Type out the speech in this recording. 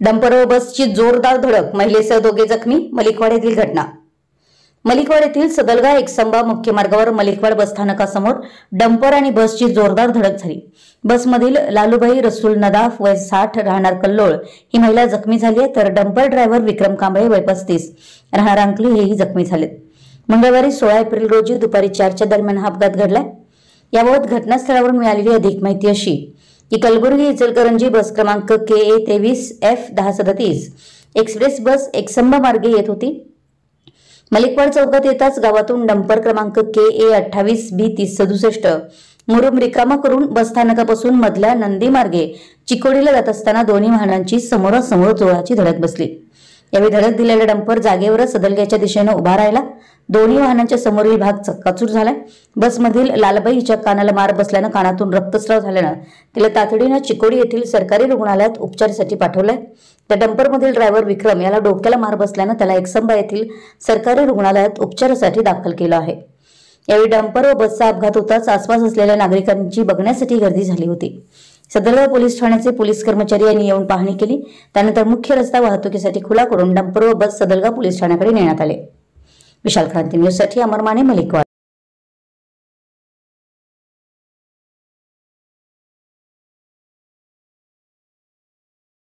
Dumper व बसची जोरदार धडक, महिलेसह दोघे जखमी. मलिकवाड येथील घटना. मलिकवाड येथील सदलगा एकसंबा मुख्य मार्गावर मलिकवाड बसस्थानकासमोर डंपर आणि बसची जोरदार धडक झाली. बसमधील लालूबाई रसूल नदाफ वय 60 राहणार कल्लोळ ही महिला जखमी झाली आहे, तर डंपर ड्रायव्हर विक्रम कांबळे वय 35 राहणार अंकली हेही जखमी झालेत. मंगळवारी 16 एप्रिल रोजी दुपारी 4च्या दरम्यान हा अपघात घडला. याबाबत घटनास्थळावरून मिळालेली अधिक माहिती अशी की कलबुर्गी इचलकरंजी बस क्रमांक KA 23F1037 एक्सप्रेस बस एकसंबा मार्गे येत होती. मलिकवाड चौकात येताच गावातून डंपर क्रमांक KA 28B3067 मुरुम रिकामा करून बसस्थानकापासून मधल्या नंदी मार्गे चिकोडीला जात असताना दोन्ही वाहनांची समोरासमोर जोराची धडक बसली. यावेळी धडक दिलेला डंपर जागेवरच सदलग्याच्या दिशेने उभा राहिला. दोन्ही वाहनांच्या समोरील भाग चक्काचूर झाला. बसमधील लालबाई हिच्या कानाला मार बसल्यानं कानातून रक्तस्राव झाल्यानं तिला तातडीनं चिकोडी येथील सरकारी रुग्णालयात उपचारासाठी पाठवलंय. त्या डंपरमधील ड्रायव्हर विक्रम याला डोक्याला मार बसल्यानं त्याला एकसंबा येथील सरकारी रुग्णालयात उपचारासाठी दाखल केलं आहे. यावेळी डंपर व बसचा अपघात होताच आसपास असलेल्या नागरिकांची बघण्यासाठी गर्दी झाली होती. सदलगा पोलीस ठाण्याचे पोलीस कर्मचारी यांनी येऊन पाहणी केली. त्यानंतर मुख्य रस्ता वाहतुकीसाठी खुला करून डंपर व बस सदलगा पोलीस ठाण्याकडे नेण्यात आले. विशाल क्रांती न्यूज साठी अमर माने, मलिकवाड.